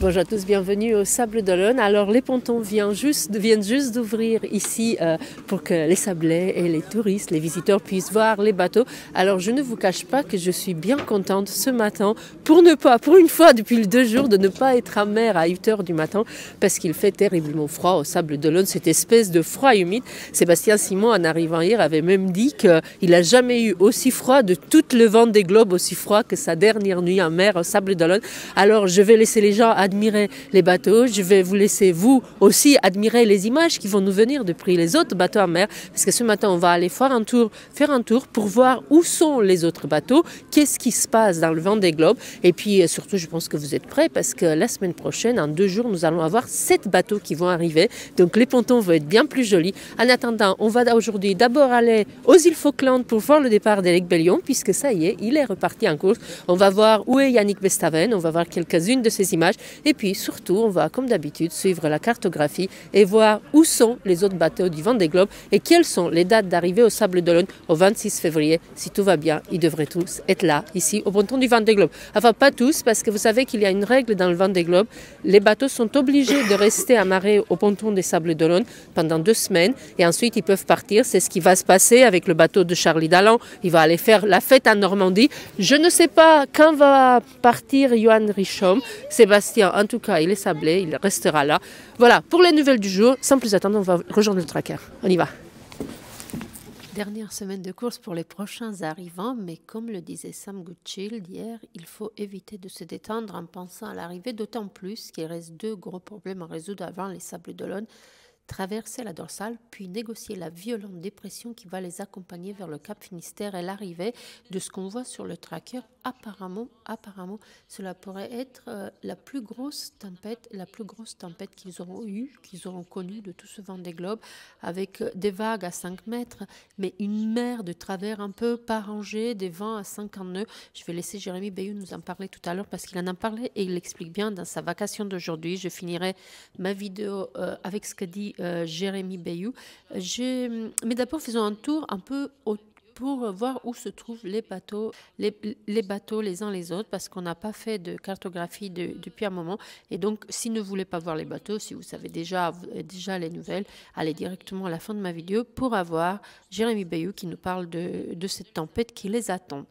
Bonjour à tous, bienvenue au Sable d'Olonne. Alors les pontons viennent juste d'ouvrir ici pour que les Sablais et les touristes, les visiteurs puissent voir les bateaux. Alors je ne vous cache pas que je suis bien contente ce matin pour une fois depuis les 2 jours, de ne pas être à mer à 8 h du matin parce qu'il fait terriblement froid au Sable d'Olonne, cette espèce de froid humide. Sébastien Simon, en arrivant hier, avait même dit qu'il n'a jamais eu aussi froid de toute le Vendée Globe, aussi froid que sa dernière nuit en mer au Sable d'Olonne. Alors je vais laisser les gens admirer les bateaux. Je vais vous laisser, vous aussi, admirer les images qui vont nous venir depuis les autres bateaux en mer. Parce que ce matin, on va aller faire un tour pour voir où sont les autres bateaux, qu'est-ce qui se passe dans le Vendée Globe. Et puis, surtout, je pense que vous êtes prêts parce que la semaine prochaine, en 2 jours, nous allons avoir 7 bateaux qui vont arriver. Donc, les pontons vont être bien plus jolis. En attendant, on va aujourd'hui d'abord aller aux îles Falkland pour voir le départ d'Éric Bellion, puisque ça y est, il est reparti en course. On va voir où est Yannick Bestaven, on va voir quelques-unes de ces images. Et puis surtout, on va comme d'habitude suivre la cartographie et voir où sont les autres bateaux du Vendée Globe et quelles sont les dates d'arrivée au Sable d'Olonne au 26 février. Si tout va bien, ils devraient tous être là, ici, au ponton du Vendée Globe. Enfin, pas tous, parce que vous savez qu'il y a une règle dans le Vendée Globe. Les bateaux sont obligés de rester amarrés au ponton des Sables d'Olonne pendant 2 semaines et ensuite ils peuvent partir. C'est ce qui va se passer avec le bateau de Charlie Dallan. Il va aller faire la fête en Normandie. Je ne sais pas quand va partir Johan Richomme. Sébastien, en tout cas, il est sablé, il restera là. Voilà, pour les nouvelles du jour, sans plus attendre, on va rejoindre le tracker. On y va. Dernière semaine de course pour les prochains arrivants, mais comme le disait Sam Goodchild hier, il faut éviter de se détendre en pensant à l'arrivée, d'autant plus qu'il reste 2 gros problèmes à résoudre avant les Sables d'Olonne. Traverser la dorsale, puis négocier la violente dépression qui va les accompagner vers le Cap Finistère et l'arrivée de ce qu'on voit sur le tracker. Apparemment, cela pourrait être la plus grosse tempête qu'ils auront connue de tout ce Vendée Globe, avec des vagues à 5 mètres, mais une mer de travers un peu pas rangée, des vents à 50 nœuds. Je vais laisser Jérémy Bayou nous en parler tout à l'heure parce qu'il en a parlé et il l'explique bien dans sa vacation d'aujourd'hui. Je finirai ma vidéo avec ce que dit Jérémy Bayou. Mais d'abord, faisons un tour un peu pour voir où se trouvent les bateaux les uns les autres, parce qu'on n'a pas fait de cartographie depuis un moment. Et donc, si vous ne voulez pas voir les bateaux, si vous savez déjà les nouvelles, allez directement à la fin de ma vidéo pour avoir Jérémy Bayou qui nous parle de cette tempête qui les attend.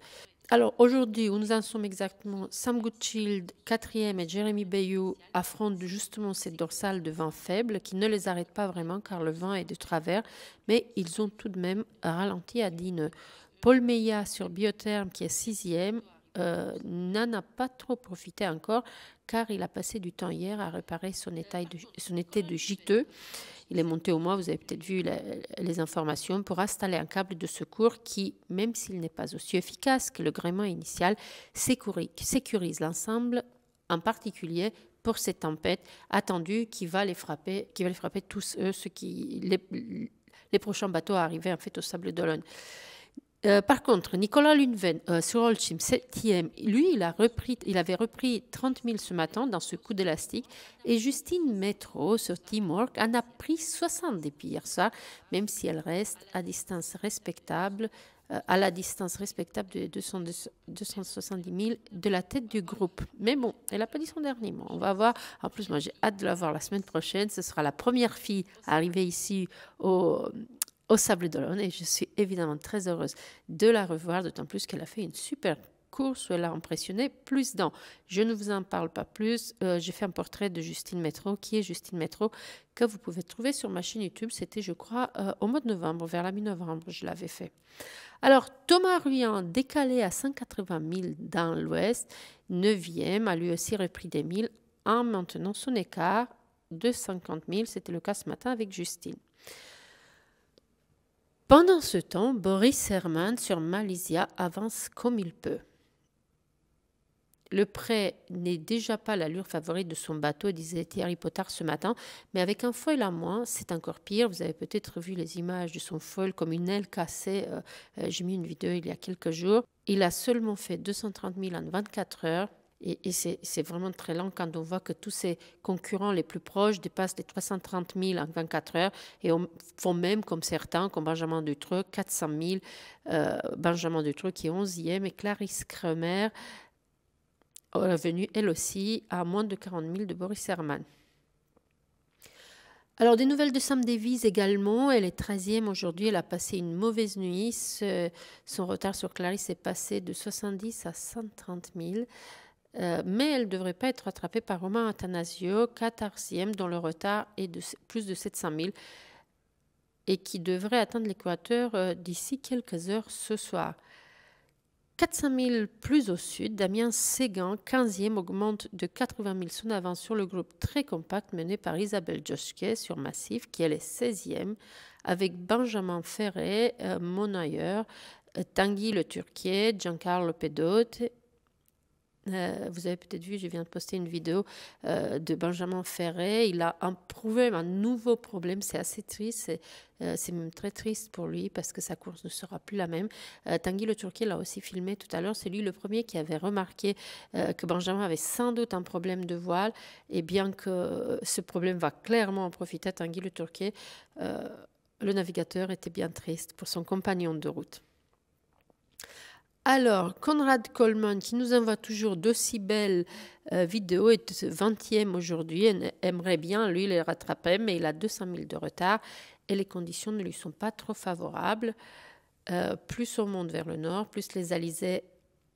Alors aujourd'hui, où nous en sommes exactement, Sam Goodchild, 4e, et Jérémy Bayou affrontent justement cette dorsale de vent faible qui ne les arrête pas vraiment car le vent est de travers, mais ils ont tout de même ralenti à 10 nœuds. Paul Meillat sur Biotherme, qui est 6e, n'en a pas trop profité encore car il a passé du temps hier à réparer son été de giteux. Il est monté au moins, vous avez peut-être vu les informations, pour installer un câble de secours qui, même s'il n'est pas aussi efficace que le gréement initial, sécurise l'ensemble, en particulier pour cette tempête attendue qui va les frapper tous eux, les prochains bateaux à arriver en fait au Sable d'Olonne. Par contre, Nicolas Lunven sur Holcim, 7e, lui, il avait repris 30 000 ce matin dans ce coup d'élastique. Et Justine Métro sur Teamwork en a pris 60 depuis hier soir, même si elle reste à la distance respectable de 270 000 de la tête du groupe. Mais bon, elle n'a pas dit son dernier mot. On va voir. En plus, moi, j'ai hâte de la voir la semaine prochaine. Ce sera la première fille à arriver ici au Sable d'Olonne et je suis évidemment très heureuse de la revoir, d'autant plus qu'elle a fait une super course où elle a impressionné plus d'un. Je ne vous en parle pas plus. J'ai fait un portrait de Justine Métro, qui est Justine Métro, que vous pouvez trouver sur ma chaîne YouTube. C'était, je crois, au mois de novembre, vers la mi-novembre, je l'avais fait. Alors, Thomas Ruyant, décalé à 180 000 dans l'ouest, 9e, a lui aussi repris des 1000 en maintenant son écart de 50 000. C'était le cas ce matin avec Justine. Pendant ce temps, Boris Herman sur Malaysia avance comme il peut. Le prêt n'est déjà pas l'allure favorite de son bateau, disait Thierry Potard ce matin, mais avec un foil à moins, c'est encore pire. Vous avez peut-être vu les images de son foil comme une aile cassée. J'ai mis une vidéo il y a quelques jours. Il a seulement fait 230 000 en 24 heures. Et c'est vraiment très lent quand on voit que tous ses concurrents les plus proches dépassent les 330 000 en 24 heures et font même comme certains, comme Benjamin Dutreux, 400 000. Benjamin Dutreux qui est 11e et Clarisse Kremer revenue elle aussi à moins de 40 000 de Boris Herman. Alors, des nouvelles de Sam Davies également. Elle est 13e aujourd'hui. Elle a passé une mauvaise nuit. Son retard sur Clarisse est passé de 70 à 130 000. Mais elle ne devrait pas être rattrapée par Romain Attanasio, 14e, dont le retard est de plus de 700 000 et qui devrait atteindre l'équateur d'ici quelques heures ce soir. 400 000 plus au sud, Damien Séguin, 15e, augmente de 80 000 son avance sur le groupe très compact mené par Isabelle Joschke sur Massif, qui elle est 16e, avec Benjamin Ferré, Monayer, Tanguy le Turquier, Giancarlo Pedote. Vous avez peut-être vu, je viens de poster une vidéo de Benjamin Ferré. Il a un nouveau problème. C'est assez triste. C'est même très triste pour lui parce que sa course ne sera plus la même. Tanguy le Turquier l'a aussi filmé tout à l'heure. C'est lui le premier qui avait remarqué que Benjamin avait sans doute un problème de voile. Et bien que ce problème va clairement en profiter à Tanguy le Turquier, le navigateur était bien triste pour son compagnon de route. Alors, Conrad Coleman, qui nous envoie toujours d'aussi belles vidéos, est 20e aujourd'hui. Elle aimerait bien, lui, les rattraper, mais il a 200 000 de retard et les conditions ne lui sont pas trop favorables. Plus on monte vers le nord, plus les alizés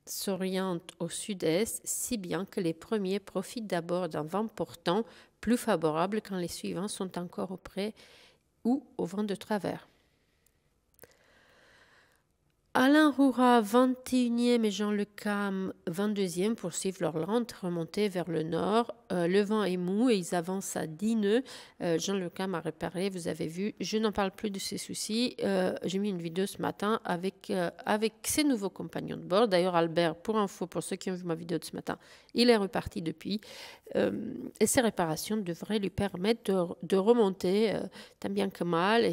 s'orientent au sud-est, si bien que les premiers profitent d'abord d'un vent portant plus favorable quand les suivants sont encore auprès ou au vent de travers. Alain Roura, 21e et Jean Le Cam, 22e, poursuivent leur lente remontée vers le nord. Le vent est mou et ils avancent à 10 nœuds. Jean Le Cam a réparé, vous avez vu. Je n'en parle plus de ses soucis. J'ai mis une vidéo ce matin avec ses nouveaux compagnons de bord. D'ailleurs, Albert, pour info, pour ceux qui ont vu ma vidéo de ce matin, il est reparti depuis. Et ces réparations devraient lui permettre de remonter tant bien que mal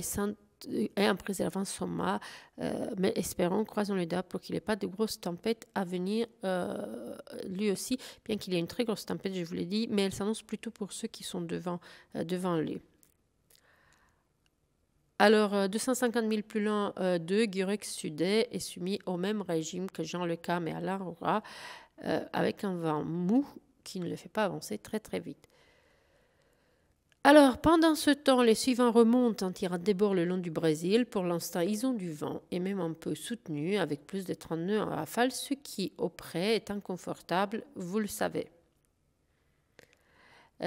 et en préservant son mât, mais espérons, croisons les doigts pour qu'il n'ait pas de grosses tempêtes à venir lui aussi, bien qu'il y ait une très grosse tempête, je vous l'ai dit, mais elle s'annonce plutôt pour ceux qui sont devant lui. Alors, 250 000 plus loin de Gurex Sudais est soumis au même régime que Jean Le Cam et Alain Roura, avec un vent mou qui ne le fait pas avancer très très vite. Alors, pendant ce temps, les suivants remontent en tirant des bords le long du Brésil. Pour l'instant, ils ont du vent et même un peu soutenu, avec plus de 30 nœuds en rafale, ce qui, au près, est inconfortable, vous le savez.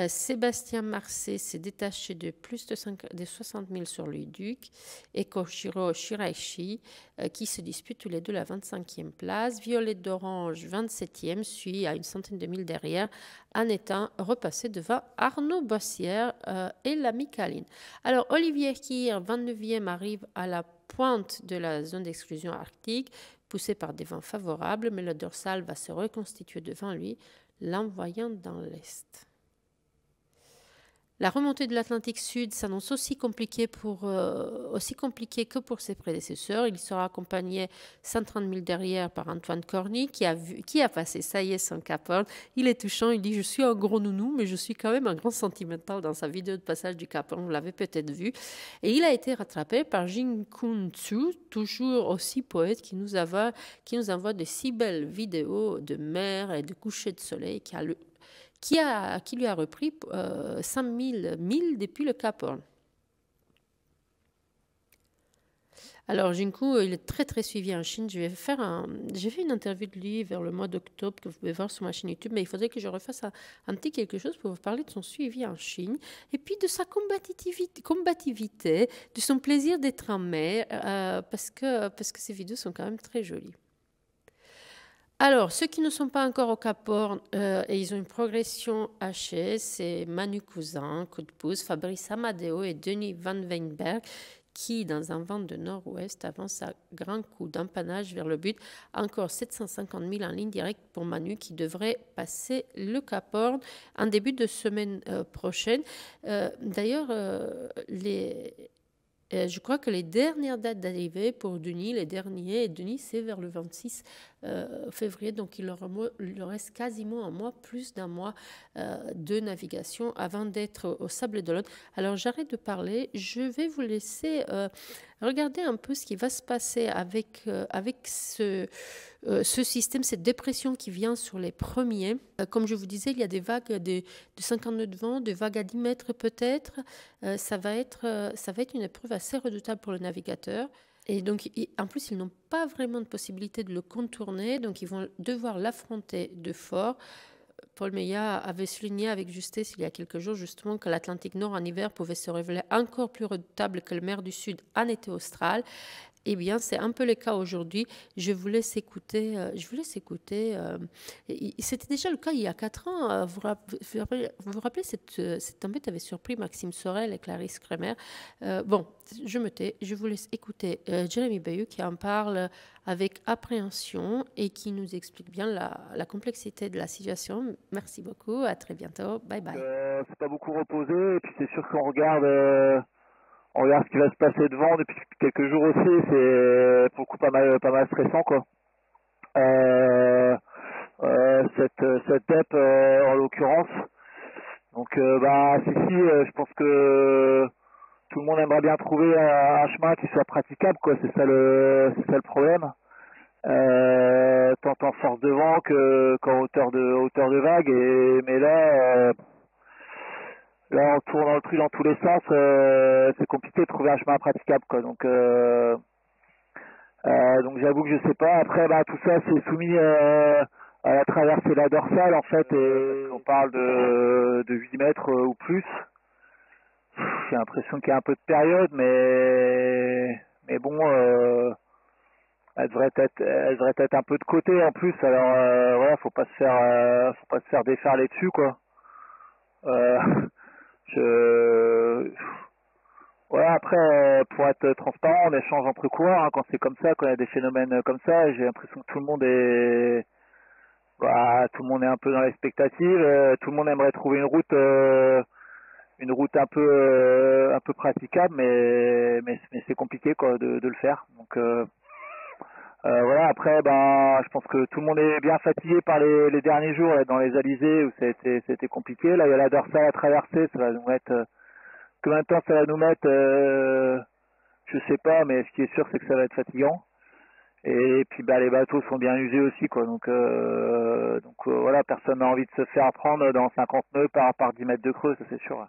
Sébastien Marcet s'est détaché de plus de 60 000 sur le Duc et Koshiro Shiraishi qui se disputent tous les deux la 25e place. Violette d'Orange, 27e, suit à une centaine de milles derrière en étant repassé devant Arnaud Bossière et l'ami Caline. Alors Olivier Kir, 29e, arrive à la pointe de la zone d'exclusion arctique, poussé par des vents favorables, mais le dorsal va se reconstituer devant lui, l'envoyant dans l'est. La remontée de l'Atlantique Sud s'annonce aussi compliquée que pour ses prédécesseurs. Il sera accompagné 130 000 derrière par Antoine Corny qui a passé, ça y est, son Cap Horn. Il est touchant, il dit « Je suis un gros nounou, mais je suis quand même un grand sentimental » dans sa vidéo de passage du Cap Horn, vous l'avez peut-être vu. Et il a été rattrapé par Jin-Kun Tsu, toujours aussi poète, qui nous envoie de si belles vidéos de mer et de coucher de soleil qui lui a repris 5000 milles depuis le Cap Horn. Alors, Jinku, il est très très suivi en Chine. J'ai fait une interview de lui vers le mois d'octobre que vous pouvez voir sur ma chaîne YouTube, mais il faudrait que je refasse un petit quelque chose pour vous parler de son suivi en Chine et puis de sa combativité, de son plaisir d'être en mer, parce que ces vidéos sont quand même très jolies. Alors, ceux qui ne sont pas encore au Cap Horn et ils ont une progression hachée, c'est Manu Cousin, coup de pouce, Fabrice Amadeo et Denis Van Weinberg qui, dans un vent de nord-ouest, avancent à grand coup d'empannage vers le but. Encore 750 000 en ligne directe pour Manu qui devrait passer le Cap Horn en début de semaine prochaine. D'ailleurs, je crois que les dernières dates d'arrivée pour Denis, Denis c'est vers le 26 février, donc il leur reste quasiment un mois, plus d'un mois de navigation avant d'être au Sable d'Olonne. Alors j'arrête de parler, je vais vous laisser regarder un peu ce qui va se passer avec ce système, cette dépression qui vient sur les premiers, comme je vous disais, il y a des vagues de 50 nœuds de vent, des vagues à 10 mètres peut-être. Ça va être une épreuve assez redoutable pour le navigateur. Et donc, en plus, ils n'ont pas vraiment de possibilité de le contourner, donc ils vont devoir l'affronter de fort. Paul Meillat avait souligné avec justesse il y a quelques jours justement que l'Atlantique Nord en hiver pouvait se révéler encore plus redoutable que la mer du Sud en été austral. Eh bien, c'est un peu le cas aujourd'hui. Je vous laisse écouter. C'était déjà le cas il y a 4 ans. Vous rappelez, cette tempête avait surpris Maxime Sorel et Clarisse Kremer. Bon, je me tais. Je vous laisse écouter Jérémy Bayou qui en parle avec appréhension et qui nous explique bien la complexité de la situation. Merci beaucoup. À très bientôt. Bye bye. C'est pas beaucoup reposé. Et puis c'est sûr qu'on regarde ce qui va se passer devant depuis quelques jours aussi. C'est beaucoup pas mal stressant quoi. Cette DEP en l'occurrence. Donc je pense que tout le monde aimerait bien trouver un chemin qui soit praticable quoi. C'est ça le problème. Tant en force de vent qu'en hauteur de vague. Mais là, on tourne le truc dans tous les sens. C'est compliqué de trouver un chemin praticable quoi. Donc j'avoue que je sais pas. Après, tout ça c'est soumis à la traversée de la dorsale en fait. Et on parle de 8 mètres ou plus. J'ai l'impression qu'il y a un peu de période, mais bon, elle devrait être un peu de côté en plus. Alors voilà, faut pas se faire déferler dessus quoi. Euh, je Voilà, après, pour être transparent, on échange entre coureurs, hein, quand c'est comme ça, quand il y a des phénomènes comme ça, j'ai l'impression que tout le monde est un peu dans l'expectative, tout le monde aimerait trouver une route un peu praticable, mais c'est compliqué quoi de le faire. Donc voilà, après, je pense que tout le monde est bien fatigué par les derniers jours là, dans les alizés où c'était compliqué. Là, il y a la dorsale à traverser, ça va nous mettre combien de temps ça va nous mettre, je sais pas, mais ce qui est sûr, c'est que ça va être fatigant. Et puis les bateaux sont bien usés aussi, quoi. Donc voilà, personne n'a envie de se faire prendre dans 50 nœuds par 10 mètres de creux, ça c'est sûr.